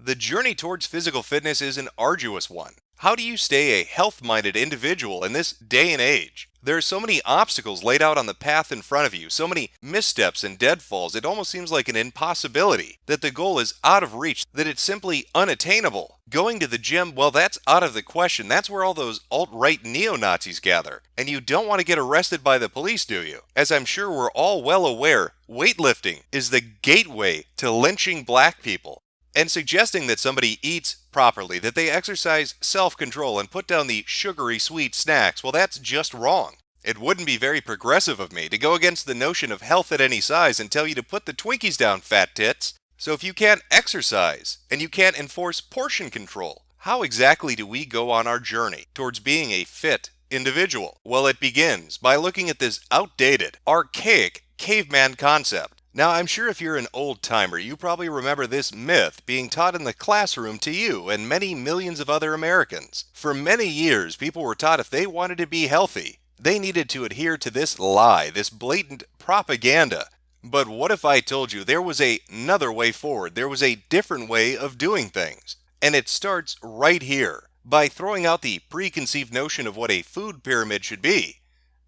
The journey towards physical fitness is an arduous one. How do you stay a health-minded individual in this day and age? There are so many obstacles laid out on the path in front of you, so many missteps and deadfalls, it almost seems like an impossibility, that the goal is out of reach, that it's simply unattainable. Going to the gym, well, that's out of the question. That's where all those alt-right neo-Nazis gather. And you don't want to get arrested by the police, do you? As I'm sure we're all well aware, weightlifting is the gateway to lynching black people. And suggesting that somebody eats properly, that they exercise self-control and put down the sugary sweet snacks, well, that's just wrong. It wouldn't be very progressive of me to go against the notion of health at any size and tell you to put the Twinkies down, fat tits. So if you can't exercise and you can't enforce portion control, how exactly do we go on our journey towards being a fit individual? Well, it begins by looking at this outdated, archaic caveman concept. Now, I'm sure if you're an old-timer, you probably remember this myth being taught in the classroom to you and many millions of other Americans. For many years, people were taught if they wanted to be healthy, they needed to adhere to this lie, this blatant propaganda. But what if I told you there was another way forward? There was a different way of doing things. And it starts right here, by throwing out the preconceived notion of what a food pyramid should be,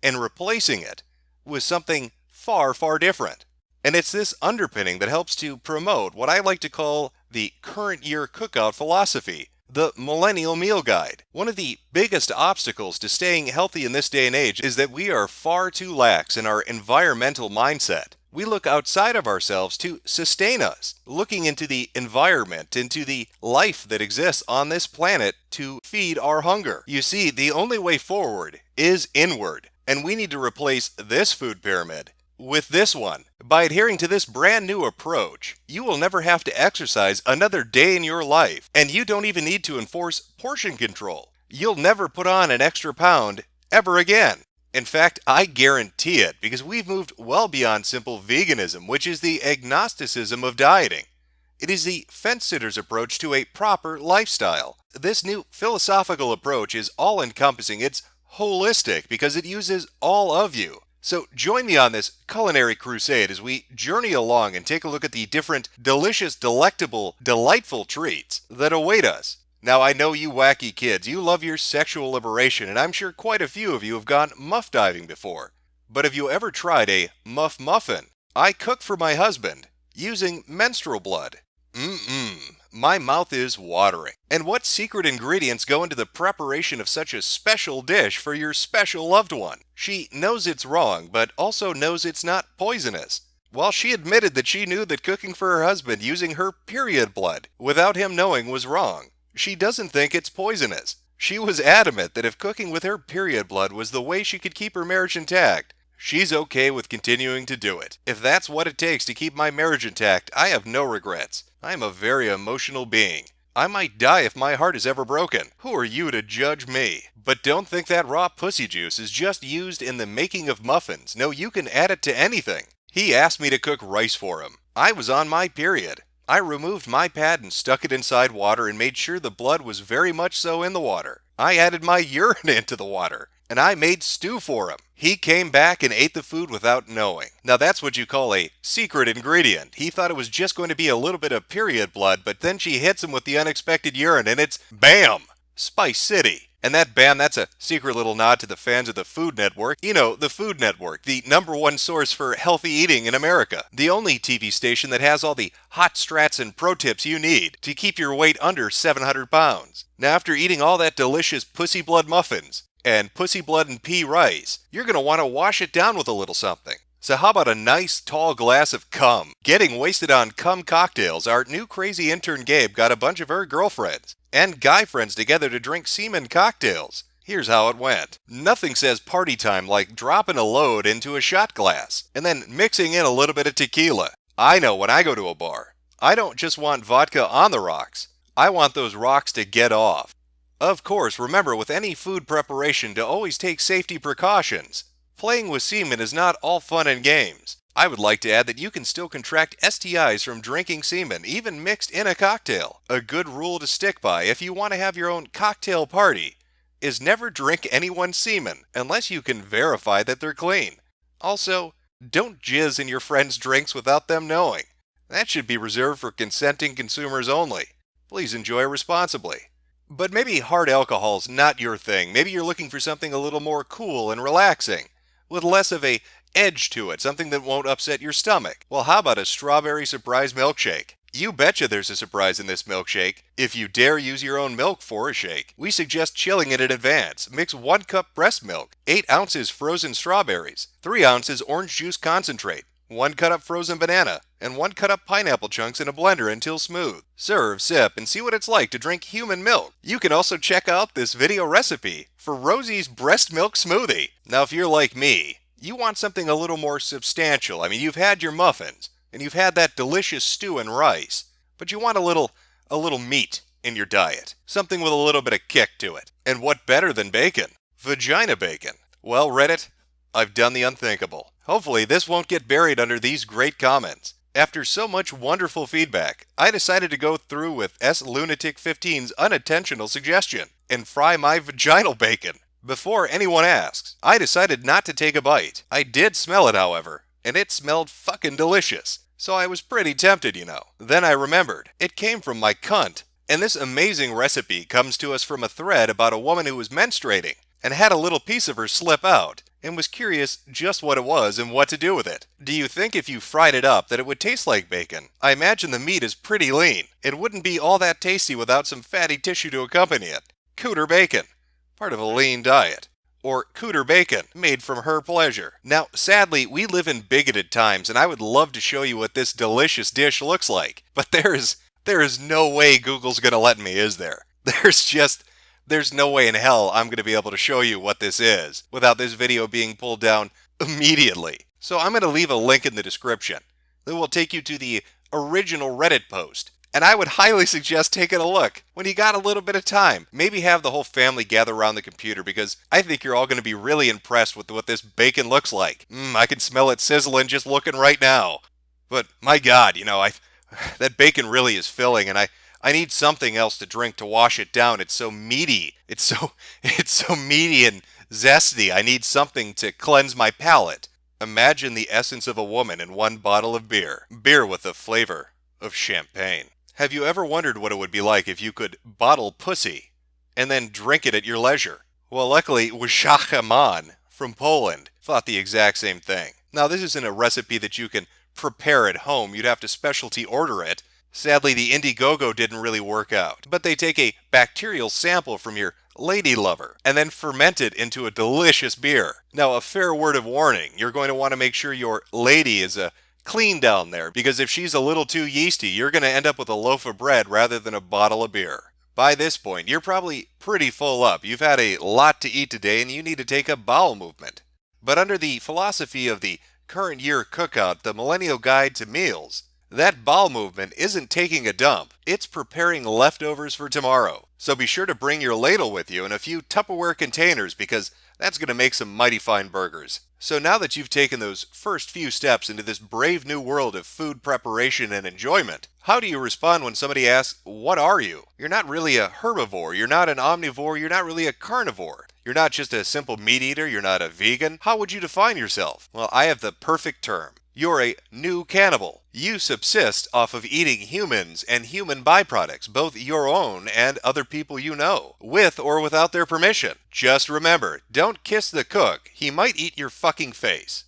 and replacing it with something far, far different. And it's this underpinning that helps to promote what I like to call the current year cookout philosophy, the Millennial Meal Guide. One of the biggest obstacles to staying healthy in this day and age is that we are far too lax in our environmental mindset. We look outside of ourselves to sustain us, looking into the environment, into the life that exists on this planet to feed our hunger. You see, the only way forward is inward, and we need to replace this food pyramid with this one. By adhering to this brand new approach, you will never have to exercise another day in your life, and you don't even need to enforce portion control. You'll never put on an extra pound ever again. In fact, I guarantee it, because we've moved well beyond simple veganism, which is the agnosticism of dieting. It is the fence-sitter's approach to a proper lifestyle. This new philosophical approach is all-encompassing. It's holistic because it uses all of you. So join me on this culinary crusade as we journey along and take a look at the different delicious, delectable, delightful treats that await us. Now, I know you wacky kids, you love your sexual liberation, and I'm sure quite a few of you have gone muff diving before. But have you ever tried a muff muffin? I cook for my husband using menstrual blood. My mouth is watering. And what secret ingredients go into the preparation of such a special dish for your special loved one? She knows it's wrong, but also knows it's not poisonous. Well, she admitted that she knew that cooking for her husband using her period blood without him knowing was wrong. She doesn't think it's poisonous. She was adamant that if cooking with her period blood was the way she could keep her marriage intact, she's okay with continuing to do it. If that's what it takes to keep my marriage intact, I have no regrets. I am a very emotional being. I might die if my heart is ever broken. Who are you to judge me? But don't think that raw pussy juice is just used in the making of muffins. No, you can add it to anything. He asked me to cook rice for him. I was on my period. I removed my pad and stuck it inside water and made sure the blood was very much so in the water. I added my urine into the water, and I made stew for him. He came back and ate the food without knowing. Now that's what you call a secret ingredient. He thought it was just going to be a little bit of period blood, but then she hits him with the unexpected urine and it's BAM! Spice City. And that BAM, that's a secret little nod to the fans of the Food Network. You know, the Food Network, the #1 source for healthy eating in America. The only TV station that has all the hot strats and pro tips you need to keep your weight under 700 pounds. Now after eating all that delicious pussy blood muffins, and pussy blood and pea rice, you're going to want to wash it down with a little something. So how about a nice tall glass of cum? Getting wasted on cum cocktails, our new crazy intern Gabe got a bunch of her girlfriends and guy friends together to drink semen cocktails. Here's how it went. Nothing says party time like dropping a load into a shot glass and then mixing in a little bit of tequila. I know when I go to a bar, I don't just want vodka on the rocks. I want those rocks to get off. Of course, remember with any food preparation to always take safety precautions. Playing with semen is not all fun and games. I would like to add that you can still contract STIs from drinking semen, even mixed in a cocktail. A good rule to stick by if you want to have your own cocktail party is never drink anyone's semen unless you can verify that they're clean. Also, don't jizz in your friends' drinks without them knowing. That should be reserved for consenting consumers only. Please enjoy responsibly. But maybe hard alcohol's not your thing. Maybe you're looking for something a little more cool and relaxing, with less of a edge to it, something that won't upset your stomach. Well, how about a strawberry surprise milkshake? You betcha there's a surprise in this milkshake. If you dare use your own milk for a shake, we suggest chilling it in advance. Mix 1 cup breast milk, 8 ounces frozen strawberries, 3 ounces orange juice concentrate, 1 cut up frozen banana, and 1 cut up pineapple chunks in a blender until smooth. Serve, sip, and see what it's like to drink human milk. You can also check out this video recipe for Rosie's breast milk smoothie. Now, if you're like me, you want something a little more substantial. I mean, you've had your muffins, and you've had that delicious stew and rice, but you want a little meat in your diet. Something with a little bit of kick to it. And what better than bacon? Vagina bacon. Well, Reddit, I've done the unthinkable. Hopefully this won't get buried under these great comments. After so much wonderful feedback, I decided to go through with S-Lunatic15's unintentional suggestion and fry my vaginal bacon. Before anyone asks, I decided not to take a bite. I did smell it, however, and it smelled fucking delicious. So I was pretty tempted, you know. Then I remembered, it came from my cunt. And this amazing recipe comes to us from a thread about a woman who was menstruating and had a little piece of her slip out and was curious just what it was and what to do with it. Do you think if you fried it up that it would taste like bacon? I imagine the meat is pretty lean. It wouldn't be all that tasty without some fatty tissue to accompany it. Cooter bacon, part of a lean diet. Or cooter bacon, made from her pleasure. Now, sadly, we live in bigoted times, and I would love to show you what this delicious dish looks like. But there is no way Google's gonna let me, is there? There's no way in hell I'm gonna be able to show you what this is without this video being pulled down immediately. So I'm gonna leave a link in the description that will take you to the original Reddit post. And I would highly suggest taking a look when you got a little bit of time. Maybe have the whole family gather around the computer because I think you're all going to be really impressed with what this bacon looks like. I can smell it sizzling just looking right now. But my God, you know, that bacon really is filling, and I need something else to drink to wash it down. It's so meaty. It's so meaty and zesty. I need something to cleanse my palate. Imagine the essence of a woman in 1 bottle of beer. Beer with the flavor of champagne. Have you ever wondered what it would be like if you could bottle pussy and then drink it at your leisure? Well, luckily, Wyszachaman from Poland thought the exact same thing. Now, this isn't a recipe that you can prepare at home. You'd have to specialty order it. Sadly, the Indiegogo didn't really work out. But they take a bacterial sample from your lady lover and then ferment it into a delicious beer. Now, a fair word of warning, you're going to want to make sure your lady is clean down there, because if she's a little too yeasty, you're going to end up with a loaf of bread rather than a bottle of beer. By this point, you're probably pretty full up. You've had a lot to eat today and you need to take a bowel movement. But under the philosophy of the current year cookout, the Millennial Guide to Meals, that bowel movement isn't taking a dump. It's preparing leftovers for tomorrow. So be sure to bring your ladle with you and a few Tupperware containers, because that's going to make some mighty fine burgers. So now that you've taken those first few steps into this brave new world of food preparation and enjoyment, how do you respond when somebody asks, what are you? You're not really a herbivore, you're not an omnivore, you're not really a carnivore. You're not just a simple meat eater, you're not a vegan. How would you define yourself? Well, I have the perfect term. You're a new cannibal. You subsist off of eating humans and human byproducts, both your own and other people you know, with or without their permission. Just remember, don't kiss the cook. He might eat your fucking face.